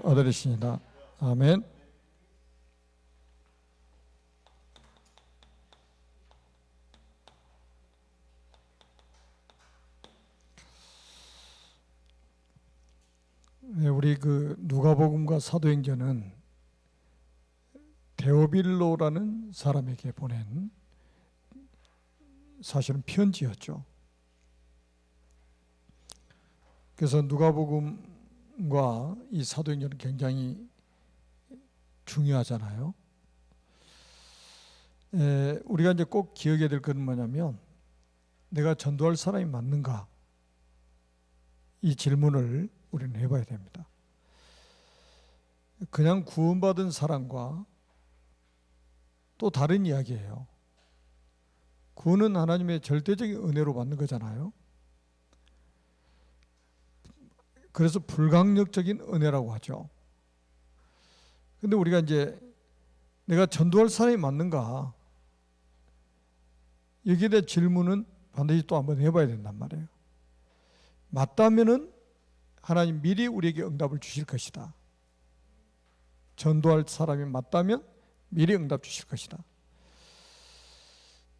얻으리시니라. 아멘. 네, 우리 그 누가복음과 사도행전은 데오빌로라는 사람에게 보낸 사실은 편지였죠. 그래서 누가복음과 이 사도행전은 굉장히 중요하잖아요. 우리가 이제 꼭 기억해야 될 것은 뭐냐면, 내가 전도할 사람이 맞는가? 이 질문을 우리는 해봐야 됩니다. 그냥 구원받은 사람과 또 다른 이야기예요. 구원은 하나님의 절대적인 은혜로 받는 거잖아요. 그래서 불강력적인 은혜라고 하죠. 근데 우리가 이제 내가 전도할 사람이 맞는가? 여기에 대한 질문은 반드시 또 한번 해봐야 된단 말이에요. 맞다면은 하나님 미리 우리에게 응답을 주실 것이다. 전도할 사람이 맞다면 미리 응답 주실 것이다.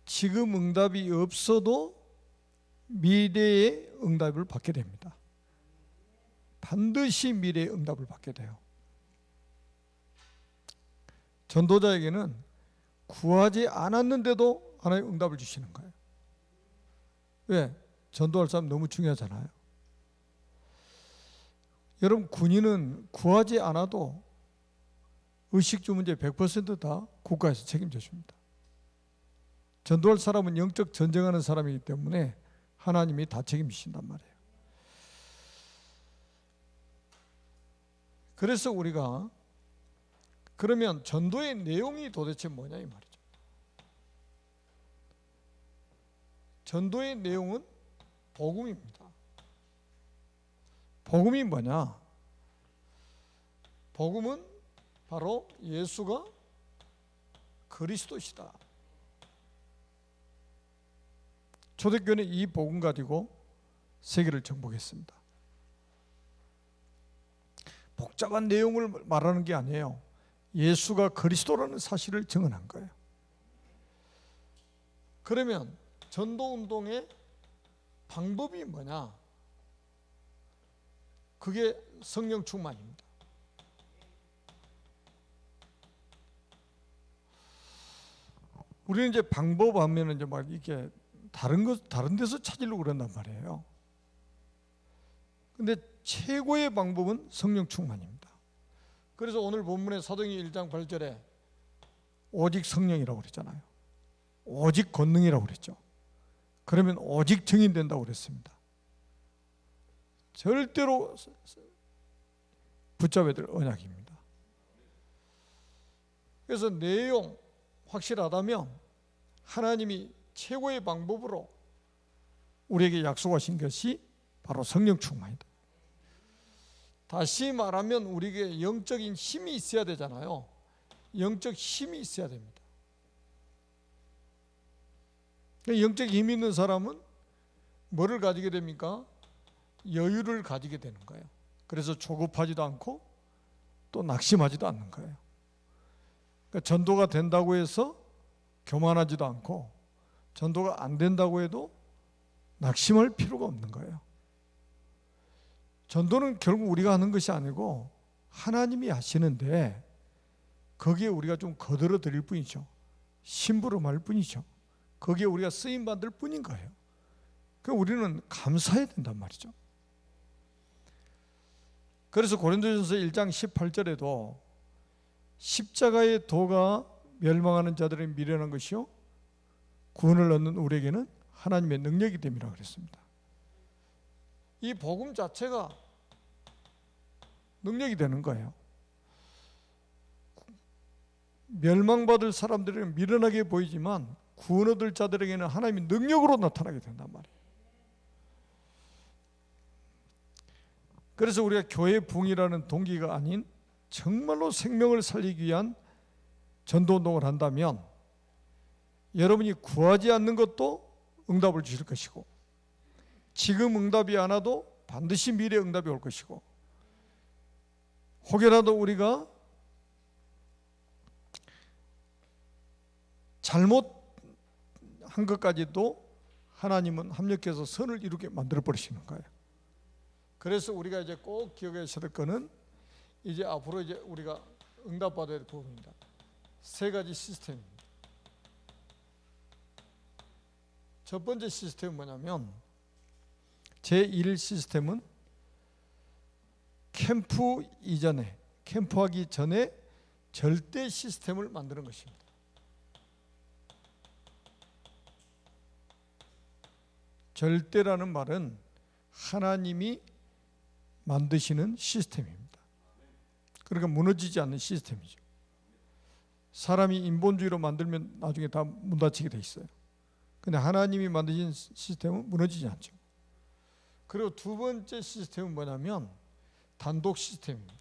지금 응답이 없어도 미래의 응답을 받게 됩니다. 반드시 미래의 응답을 받게 돼요. 전도자에게는 구하지 않았는데도 하나님 응답을 주시는 거예요. 왜? 전도할 사람 너무 중요하잖아요. 여러분, 군인은 구하지 않아도 의식주 문제 100% 다 국가에서 책임져 줍니다. 전도할 사람은 영적 전쟁하는 사람이기 때문에 하나님이 다 책임지신단 말이에요. 그래서 우리가 그러면 전도의 내용이 도대체 뭐냐 이 말이죠. 전도의 내용은 복음입니다. 복음이 뭐냐? 복음은 바로 예수가 그리스도시다. 초대교회는 이 복음 가지고 세계를 정복했습니다. 복잡한 내용을 말하는 게 아니에요. 예수가 그리스도라는 사실을 증언한 거예요. 그러면 전도운동의 방법이 뭐냐? 그게 성령 충만입니다. 우리는 이제 방법 하면은 이제 막 이렇게 다른 데서 찾으려고 그런단 말이에요. 근데 최고의 방법은 성령 충만입니다. 그래서 오늘 본문의 사도행전 1장 8절에 오직 성령이라고 그랬잖아요. 오직 권능이라고 그랬죠. 그러면 오직 증인된다고 그랬습니다. 절대로 붙잡아야 될 언약입니다. 그래서 내용 확실하다면 하나님이 최고의 방법으로 우리에게 약속하신 것이 바로 성령 충만이다. 다시 말하면 우리에게 영적인 힘이 있어야 되잖아요. 영적 힘이 있어야 됩니다. 영적 힘이 있는 사람은 뭐를 가지게 됩니까? 여유를 가지게 되는 거예요. 그래서 조급하지도 않고 또 낙심하지도 않는 거예요. 그러니까 전도가 된다고 해서 교만하지도 않고 전도가 안 된다고 해도 낙심할 필요가 없는 거예요. 전도는 결국 우리가 하는 것이 아니고 하나님이 하시는데 거기에 우리가 좀 거들어 드릴 뿐이죠. 심부름할 뿐이죠. 거기에 우리가 쓰임받을 뿐인 거예요. 그러니까 우리는 감사해야 된단 말이죠. 그래서 고린도전서 1장 18절에도 십자가의 도가 멸망하는 자들을 미련한 것이요 구원을 얻는 우리에게는 하나님의 능력이 됨이라 그랬습니다. 이 복음 자체가 능력이 되는 거예요. 멸망받을 사람들에게는 미련하게 보이지만 구원 얻을 자들에게는 하나님의 능력으로 나타나게 된단 말이에요. 그래서 우리가 교회 부흥이라는 동기가 아닌 정말로 생명을 살리기 위한 전도운동을 한다면 여러분이 구하지 않는 것도 응답을 주실 것이고 지금 응답이 안 와도 반드시 미래 응답이 올 것이고 혹여라도 우리가 잘못한 것까지도 하나님은 합력해서 선을 이루게 만들어 버리시는 거예요. 그래서 우리가 이제 꼭 기억하셔야 될 거는 이제 앞으로 이제 우리가 응답받아야 될 부분입니다. 세 가지 시스템입니다. 첫 번째 시스템은 뭐냐면 제1 시스템은 캠프하기 전에 절대 시스템을 만드는 것입니다. 절대라는 말은 하나님이 만드시는 시스템입니다. 그러니까 무너지지 않는 시스템이죠. 사람이 인본주의로 만들면 나중에 다 문 닫히게 돼 있어요. 근데 하나님이 만드신 시스템은 무너지지 않죠. 그리고 두 번째 시스템은 뭐냐면 단독 시스템입니다.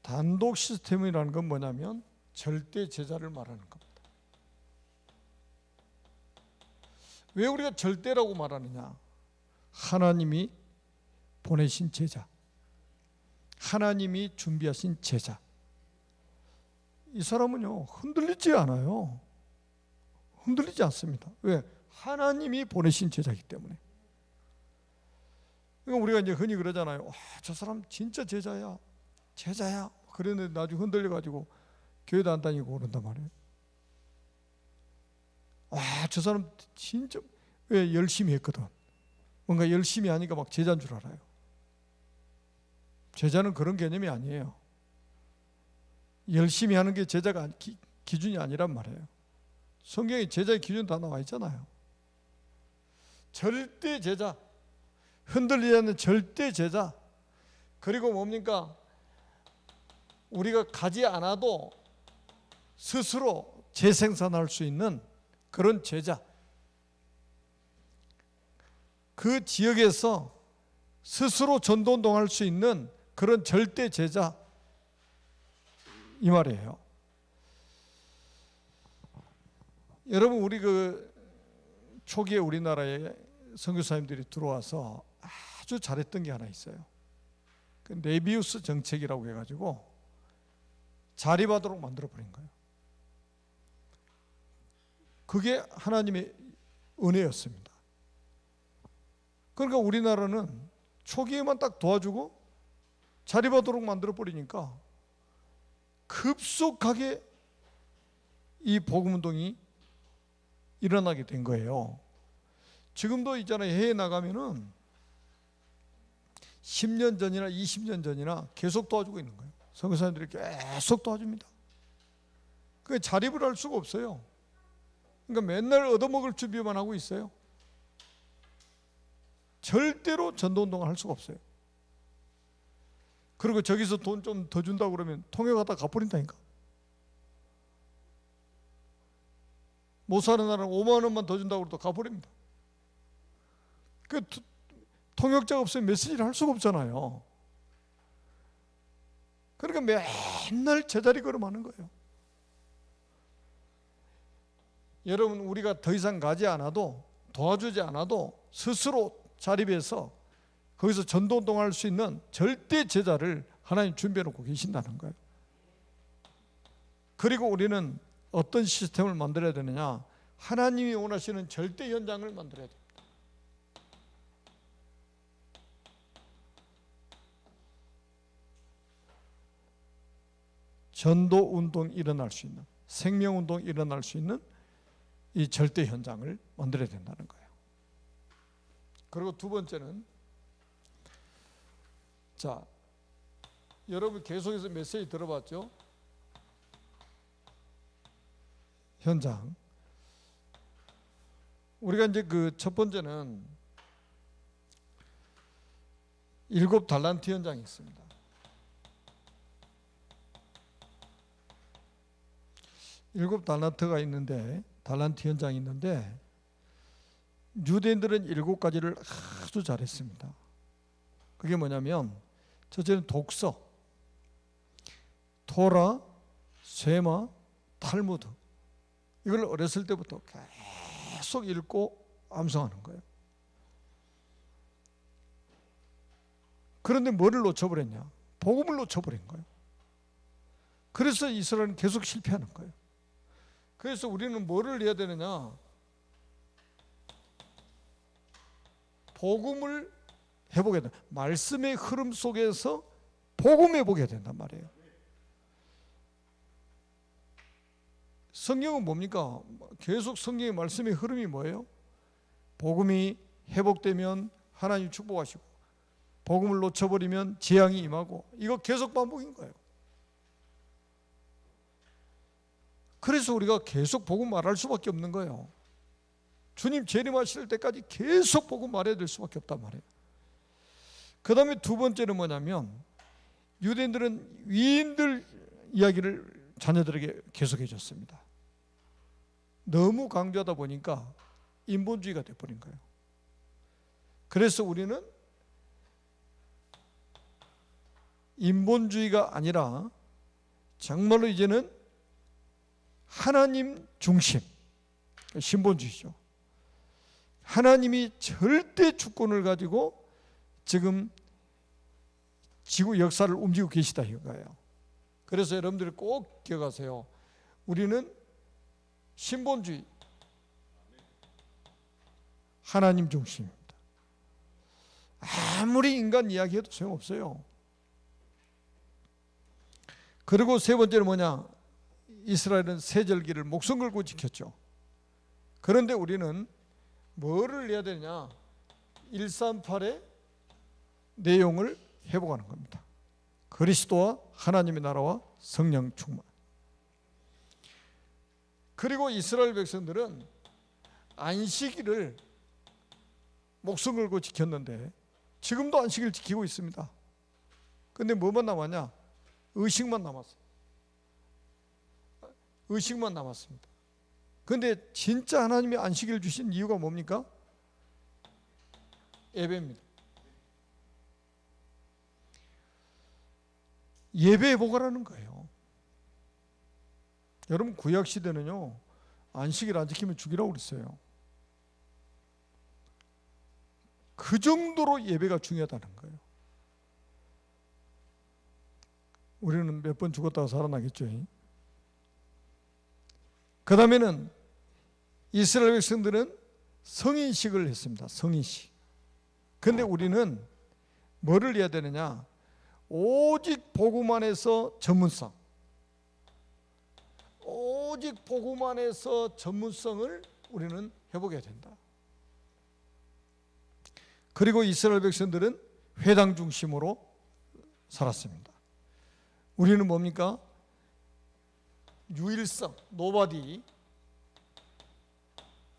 단독 시스템이라는 건 뭐냐면 절대 제자를 말하는 겁니다. 왜 우리가 절대라고 말하느냐? 하나님이 보내신 제자, 하나님이 준비하신 제자. 이 사람은요 흔들리지 않아요. 흔들리지 않습니다. 왜? 하나님이 보내신 제자이기 때문에. 그러니까 우리가 이제 흔히 그러잖아요. 와, 저 사람 진짜 제자야, 제자야. 그랬는데 나중에 흔들려가지고 교회도 안 다니고 그런단 말이에요. 와, 저 사람 진짜 왜 열심히 했거든. 뭔가 열심히 하니까 막 제자인 줄 알아요. 제자는 그런 개념이 아니에요. 열심히 하는 게 제자가 기준이 아니란 말이에요. 성경에 제자의 기준 다 나와 있잖아요. 절대 제자, 흔들리지 않는 절대 제자. 그리고 뭡니까? 우리가 가지 않아도 스스로 재생산할 수 있는 그런 제자. 그 지역에서 스스로 전도운동할 수 있는 그런 절대 제자, 이 말이에요. 여러분, 우리 그 초기에 우리나라에 선교사님들이 들어와서 아주 잘했던 게 하나 있어요. 그 네비우스 정책이라고 해가지고 자립하도록 만들어버린 거예요. 그게 하나님의 은혜였습니다. 그러니까 우리나라는 초기에만 딱 도와주고 자립하도록 만들어버리니까 급속하게 이 복음운동이 일어나게 된 거예요. 지금도 있잖아요. 해외 나가면은 10년 전이나 20년 전이나 계속 도와주고 있는 거예요. 선교사님들이 계속 도와줍니다. 그 자립을 할 수가 없어요. 그러니까 맨날 얻어먹을 준비만 하고 있어요. 절대로 전도운동을 할 수가 없어요. 그리고 저기서 돈 좀 더 준다고 그러면 통역하다 갚아버린다니까. 못 사는 나라는 5만 원만 더 준다고 해도 갚아버립니다. 그 통역자가 없으면 메시지를 할 수가 없잖아요. 그러니까 맨날 제자리 걸음하는 거예요. 여러분, 우리가 더 이상 가지 않아도, 도와주지 않아도 스스로 자립해서 거기서 전도운동할 수 있는 절대 제자를 하나님 준비해 놓고 계신다는 거예요. 그리고 우리는 어떤 시스템을 만들어야 되느냐? 하나님이 원하시는 절대 현장을 만들어야 됩니다. 전도운동이 일어날 수 있는, 생명운동이 일어날 수 있는 이 절대 현장을 만들어야 된다는 거예요. 그리고 두 번째는, 자, 여러분 계속해서 메시지 들어봤죠? 현장. 우리가 이제 그 첫 번째는 7 달란트 현장이 있습니다. 7 달란트가 있는데, 달란트 현장이 있는데, 유대인들은 7가지를 아주 잘했습니다. 그게 뭐냐면, 첫째는 독서, 토라, 쇠마, 탈무드. 이걸 어렸을 때부터 계속 읽고 암송하는 거예요. 그런데 뭐를 놓쳐버렸냐? 복음을 놓쳐버린 거예요. 그래서 이스라엘은 계속 실패하는 거예요. 그래서 우리는 뭐를 해야 되느냐? 복음을 회복해야 된다. 말씀의 흐름 속에서 복음 회복해야 된단 말이에요. 성경은 뭡니까? 계속 성경의 말씀의 흐름이 뭐예요? 복음이 회복되면 하나님 축복하시고, 복음을 놓쳐버리면 재앙이 임하고, 이거 계속 반복인 거예요. 그래서 우리가 계속 복음 말할 수밖에 없는 거예요. 주님 재림하실 때까지 계속 복음 말해야 될 수밖에 없단 말이에요. 그 다음에 두 번째는 뭐냐면, 유대인들은 위인들 이야기를 자녀들에게 계속해 줬습니다. 너무 강조하다 보니까 인본주의가 돼버린 거예요. 그래서 우리는 인본주의가 아니라 정말로 이제는 하나님 중심, 신본주의죠. 하나님이 절대 주권을 가지고 지금 지구 역사를 움직이고 계시다 이거예요. 그래서 여러분들이 꼭 기억하세요. 우리는 신본주의, 하나님 중심입니다. 아무리 인간 이야기해도 소용없어요. 그리고 세 번째는 뭐냐? 이스라엘은 세절기를 목숨 걸고 지켰죠. 그런데 우리는 뭐를 해야 되냐? 138의 내용을 회복하는 겁니다. 그리스도와 하나님의 나라와 성령 충만. 그리고 이스라엘 백성들은 안식일을 목숨 걸고 지켰는데 지금도 안식일 지키고 있습니다. 근데 뭐만 남았냐? 의식만 남았어요. 의식만 남았습니다. 근데 진짜 하나님이 안식일 주신 이유가 뭡니까? 예배입니다. 예배 회복하라는 거예요. 여러분 구약 시대는요, 안식일 안 지키면 죽이라고 그랬어요. 그 정도로 예배가 중요하다는 거예요. 우리는 몇 번 죽었다가 살아나겠죠. 그 다음에는 이스라엘 백성들은 성인식을 했습니다. 성인식. 그런데 우리는 뭐를 해야 되느냐? 오직 복음 안에서 전문성, 오직 복음 안에서 전문성을 우리는 회복해야 된다. 그리고 이스라엘 백성들은 회당 중심으로 살았습니다. 우리는 뭡니까? 유일성, 노바디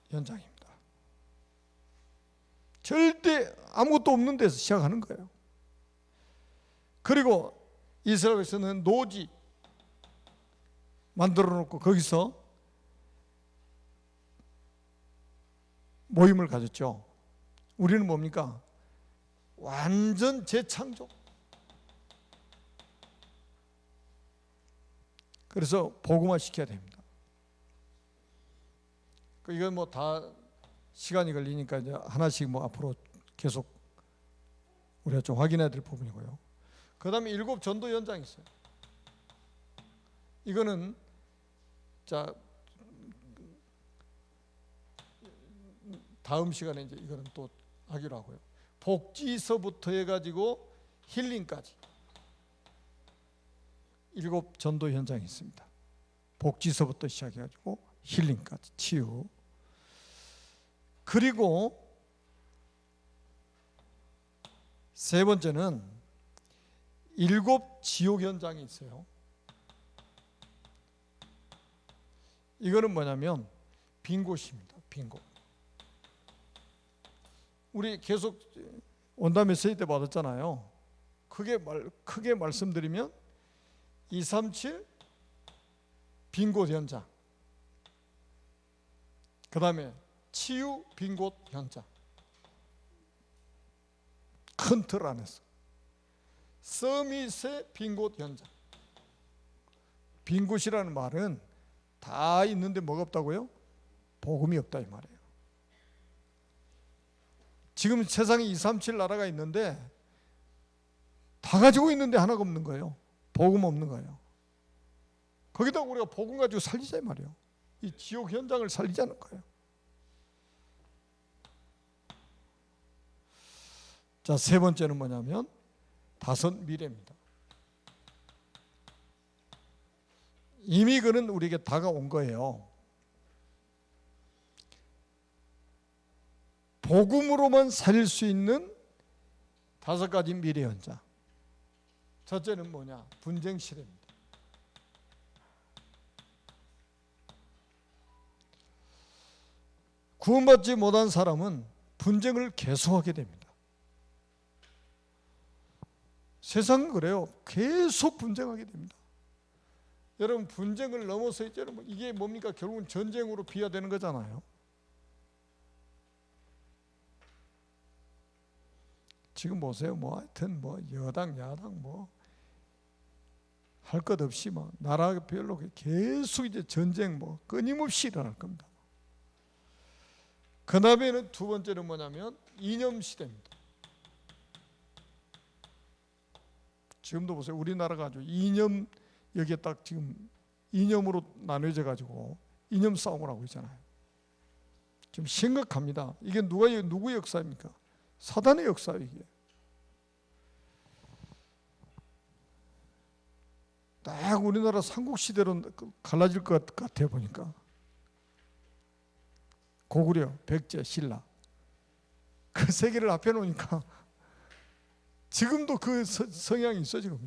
현장입니다. 절대 아무것도 없는 데서 시작하는 거예요. 그리고 이스라엘에서는 노지 만들어 놓고 거기서 모임을 가졌죠. 우리는 뭡니까? 완전 재창조. 그래서 복음화 시켜야 됩니다. 이건 뭐 다 시간이 걸리니까 이제 하나씩 뭐 앞으로 계속 우리가 좀 확인해야 될 부분이고요. 그 다음에 7 전도 현장이 있어요. 이거는 자 다음 시간에 이제 이거는 또 하기로 하고요. 복지서부터 해가지고 힐링까지 7 전도 현장이 있습니다. 복지서부터 시작해가지고 힐링까지 치유. 그리고 세 번째는 7 지옥 현장이 있어요. 이거는 뭐냐면 빈 곳입니다. 빈 곳. 우리 계속 원담 메시지 때 받았잖아요. 크게 말씀드리면 237 빈 곳 현장, 그 다음에 치유 빈 곳 현장, 큰 틀 안에서 서밋의 빈 곳 현장. 빈 곳이라는 말은 다 있는데 뭐가 없다고요? 복음이 없다 이 말이에요. 지금 세상에 237 나라가 있는데 다 가지고 있는데 하나가 없는 거예요. 복음 없는 거예요. 거기다 우리가 복음 가지고 살리자 이 말이에요. 이 지옥 현장을 살리자는 거예요. 자, 세 번째는 뭐냐면 다섯 미래입니다. 이미 그는 우리에게 다가온 거예요. 복음으로만 살릴 수 있는 다섯 가지 미래 현장. 첫째는 뭐냐? 분쟁 시대입니다. 구원받지 못한 사람은 분쟁을 계속하게 됩니다. 세상은 그래요. 계속 분쟁하게 됩니다. 여러분, 분쟁을 넘어서 이제 이게 뭡니까? 결국은 전쟁으로 비화되는 거잖아요. 지금 보세요. 하여튼 여당 야당 할 것 없이 나라별로 계속 이제 전쟁 끊임없이 일어날 겁니다. 그 다음에는 두 번째는 뭐냐면 이념 시대입니다. 지금도 보세요. 우리나라가 아주 이념, 여기에 딱 지금 이념으로 나눠져 가지고 이념 싸움을 하고 있잖아요. 좀 심각합니다. 이게 누구의 역사입니까? 사단의 역사예요. 이게 딱 우리나라 삼국시대로 갈라질 것 같아 보니까. 고구려, 백제, 신라 그 세 개를 앞에 놓으니까 지금도 그 성향이 있어. 지금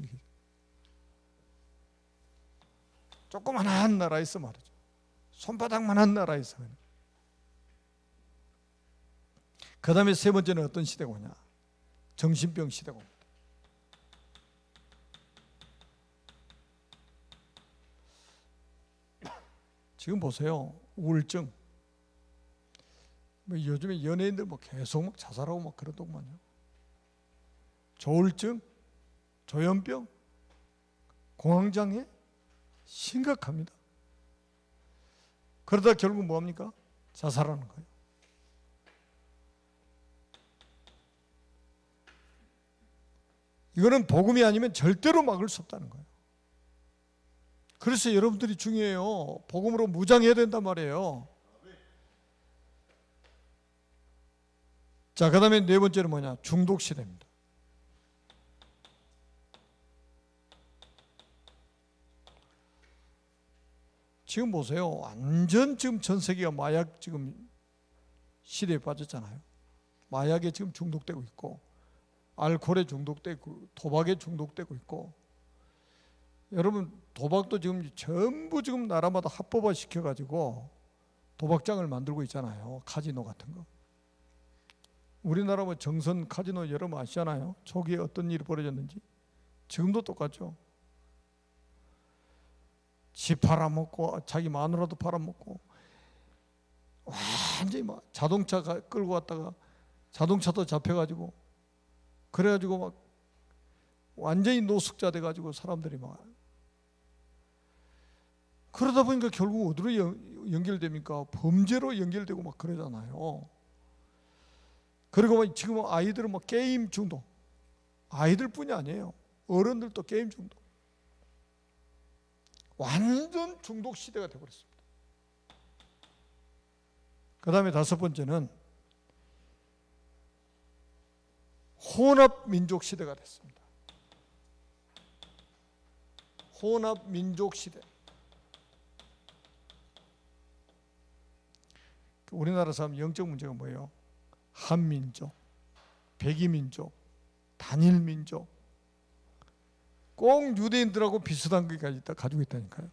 조그만한 나라에서 말이죠. 손바닥만한 나라에서. 그 다음에 세 번째는 어떤 시대고냐? 정신병 시대고. 지금 보세요. 우울증. 요즘에 연예인들 계속 자살하고 그러더구만요. 조울증, 조현병, 공황장애 심각합니다. 그러다 결국 뭐합니까? 자살하는 거예요. 이거는 복음이 아니면 절대로 막을 수 없다는 거예요. 그래서 여러분들이 중요해요. 복음으로 무장해야 된단 말이에요. 자, 그 다음에 네 번째는 뭐냐? 중독 시대입니다. 지금 보세요. 완전 지금 전 세계가 마약 지금 시대에 빠졌잖아요. 마약에 지금 중독되고 있고, 알코올에 중독되고, 도박에 중독되고 있고. 여러분, 도박도 지금 전부 지금 나라마다 합법화 시켜가지고 도박장을 만들고 있잖아요. 카지노 같은 거. 우리나라 정선 카지노 여러분 아시잖아요. 초기에 어떤 일이 벌어졌는지. 지금도 똑같죠. 집 팔아먹고 자기 마누라도 팔아먹고 완전히 자동차 끌고 갔다가 자동차도 잡혀가지고 그래가지고 완전히 노숙자 돼가지고 사람들이 그러다 보니까 결국 어디로 연결됩니까? 범죄로 연결되고 그러잖아요. 그리고 지금 아이들은 게임 중독. 아이들뿐이 아니에요. 어른들도 게임 중독. 완전 중독 시대가 되어버렸습니다. 그 다음에 다섯 번째는 혼합 민족 시대가 됐습니다. 혼합 민족 시대. 우리나라 사람 영적 문제가 뭐예요? 한민족, 백이민족, 단일민족. 꼭 유대인들하고 비슷한 것까지 가지고 있다니까요.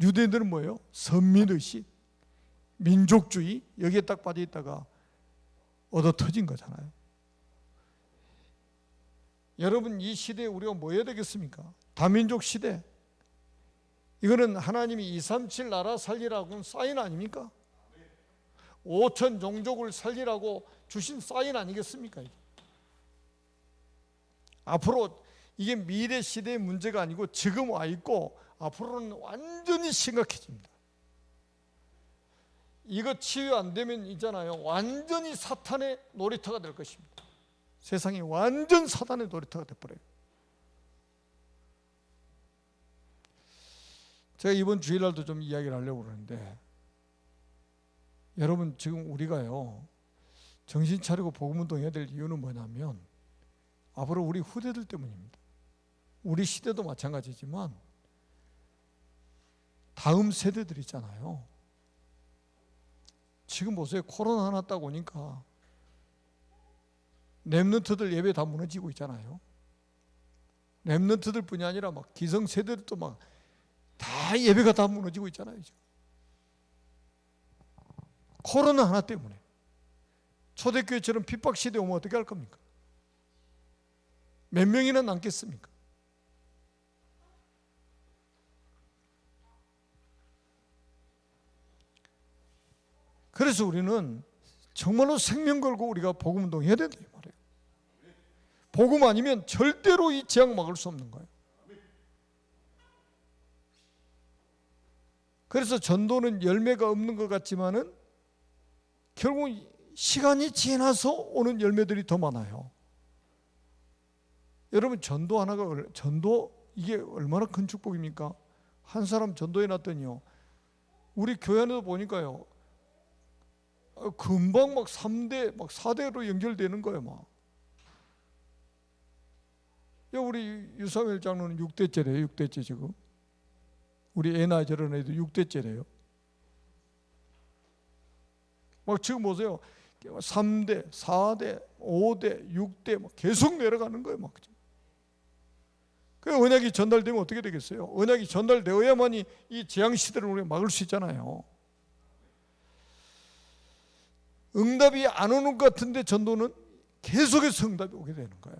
유대인들은 뭐예요? 선민의식, 민족주의 여기에 딱 빠져 있다가 얻어 터진 거잖아요. 여러분, 이 시대에 우리가 뭐 해야 되겠습니까? 다민족 시대. 이거는 하나님이 237 나라 살리라고 사인 아닙니까? 5천 종족을 살리라고 주신 사인 아니겠습니까? 이게. 앞으로 이게 미래 시대의 문제가 아니고 지금 와 있고 앞으로는 완전히 심각해집니다. 이거 치유 안 되면 있잖아요. 완전히 사탄의 놀이터가 될 것입니다. 세상이 완전 사단의 놀이터가 돼버려요. 제가 이번 주일날도 좀 이야기를 하려고 그러는데, 여러분 지금 우리가요 정신 차리고 복음운동 해야 될 이유는 뭐냐면 앞으로 우리 후대들 때문입니다. 우리 시대도 마찬가지지만 다음 세대들 있잖아요. 지금 보세요. 코로나 났다고 오니까 렘넌트들 예배 다 무너지고 있잖아요. 렘넌트들 뿐이 아니라 막 기성세대들도 막 다 예배가 다 무너지고 있잖아요. 지금. 코로나 하나 때문에. 초대교회처럼 핍박시대 오면 어떻게 할 겁니까? 몇 명이나 남겠습니까? 그래서 우리는 정말로 생명 걸고 우리가 복음운동 해야 된다 이 말이에요. 복음 아니면 절대로 이 재앙 막을 수 없는 거예요. 그래서 전도는 열매가 없는 것 같지만은 결국 시간이 지나서 오는 열매들이 더 많아요. 여러분 전도 하나가 이게 얼마나 큰 축복입니까? 한 사람 전도해 놨더니요. 우리 교회 안에도 보니까요. 금방 막 3대, 막 4대로 연결되는 거예요, 막. 우리 유사멜 장로는 6대째래요, 6대째 지금. 우리 애나 저런 애도 6대째래요. 막 지금 보세요. 3대, 4대, 5대, 6대 막 계속 내려가는 거예요, 막. 그 언약이 전달되면 어떻게 되겠어요? 언약이 전달되어야만이 이 재앙 시대를 우리가 막을 수 있잖아요. 응답이 안 오는 것 같은데 전도는 계속해서 응답이 오게 되는 거예요.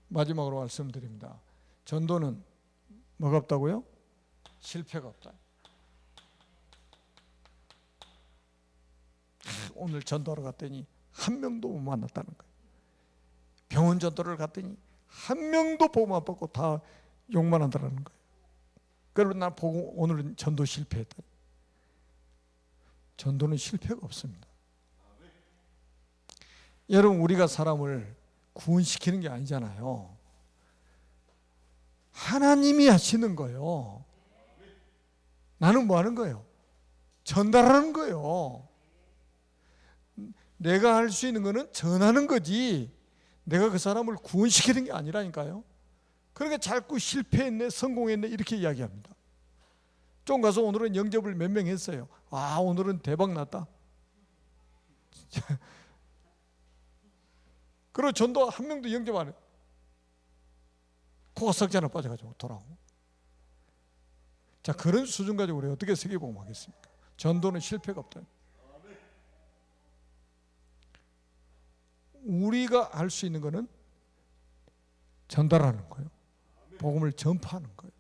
마지막으로 말씀드립니다. 전도는 뭐가 없다고요? 실패가 없다. 오늘 전도하러 갔더니 한 명도 못 만났다는 거예요. 병원 전도를 갔더니 한 명도 보험 안 받고 다 욕만 한다는 거예요. 그러면 난 보고 오늘은 전도 실패했다. 전도는 실패가 없습니다. 여러분 우리가 사람을 구원시키는 게 아니잖아요. 하나님이 하시는 거예요. 나는 뭐 하는 거예요? 전달하는 거예요. 내가 할 수 있는 거는 전하는 거지 내가 그 사람을 구원시키는 게 아니라니까요. 그러니까 자꾸 실패했네 성공했네 이렇게 이야기합니다. 좀 가서 오늘은 영접을 몇 명 했어요. 아 오늘은 대박 났다. 그리고 전도 한 명도 영접 안 해. 코가 석자나 빠져가지고 돌아오고. 자 그런 수준 가지고 우리 어떻게 세계복음하겠습니까? 전도는 실패가 없다. 우리가 할 수 있는 것은 전달하는 거예요. 복음을 전파하는 거예요.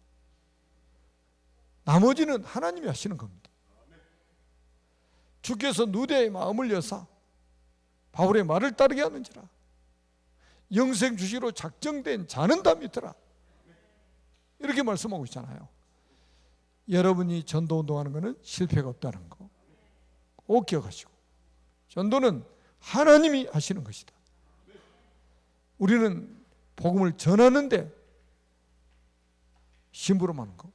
나머지는 하나님이 하시는 겁니다. 주께서 누대의 마음을 여사 바울의 말을 따르게 하는지라 영생 주시로 작정된 자는 다 믿더라 이렇게 말씀하고 있잖아요. 여러분이 전도 운동하는 것은 실패가 없다는 거 꼭 기억하시고 전도는 하나님이 하시는 것이다. 우리는 복음을 전하는데 심부름하는 거.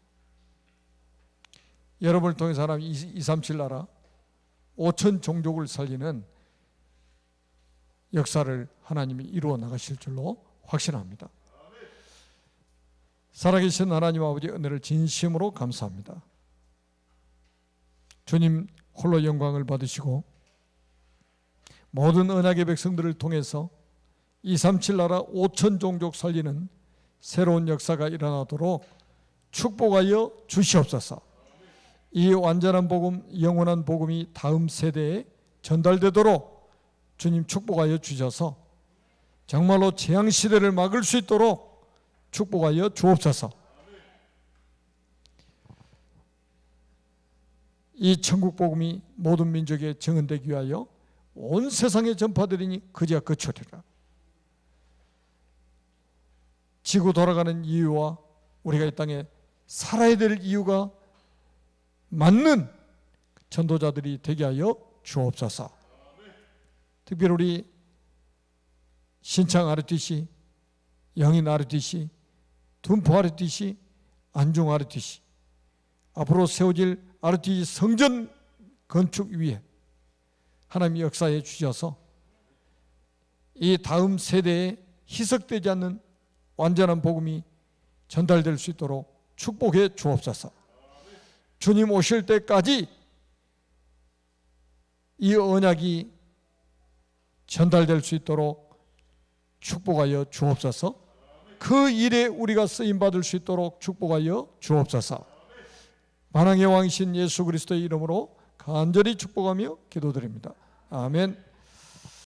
여러분을 통해서 하나님 237 나라 5천 종족을 살리는 역사를 하나님이 이루어 나가실 줄로 확신합니다. 살아계신 하나님 아버지 은혜를 진심으로 감사합니다. 주님 홀로 영광을 받으시고 모든 언약의 백성들을 통해서 237 나라 5천 종족 살리는 새로운 역사가 일어나도록 축복하여 주시옵소서. 이 완전한 복음, 영원한 복음이 다음 세대에 전달되도록 주님 축복하여 주셔서 정말로 재앙 시대를 막을 수 있도록 축복하여 주옵소서. 이 천국 복음이 모든 민족에 증언되기 위하여 온 세상에 전파되리니 그제야 그치리라. 지구 돌아가는 이유와 우리가 이 땅에 살아야 될 이유가 맞는 전도자들이 되게 하여 주옵소서. 특별히 우리 신창 RTC, 영인 RTC, 둔포 RTC, 안중 RTC, 앞으로 세워질 RTC 성전 건축 위에 하나님이 역사해 주셔서 이 다음 세대에 희석되지 않는 완전한 복음이 전달될 수 있도록 축복해 주옵소서. 주님 오실 때까지 이 언약이 전달될 수 있도록 축복하여 주옵소서. 그 일에 우리가 쓰임받을 수 있도록 축복하여 주옵소서. 만왕의 왕이신 예수 그리스도의 이름으로 간절히 축복하며 기도드립니다. 아멘.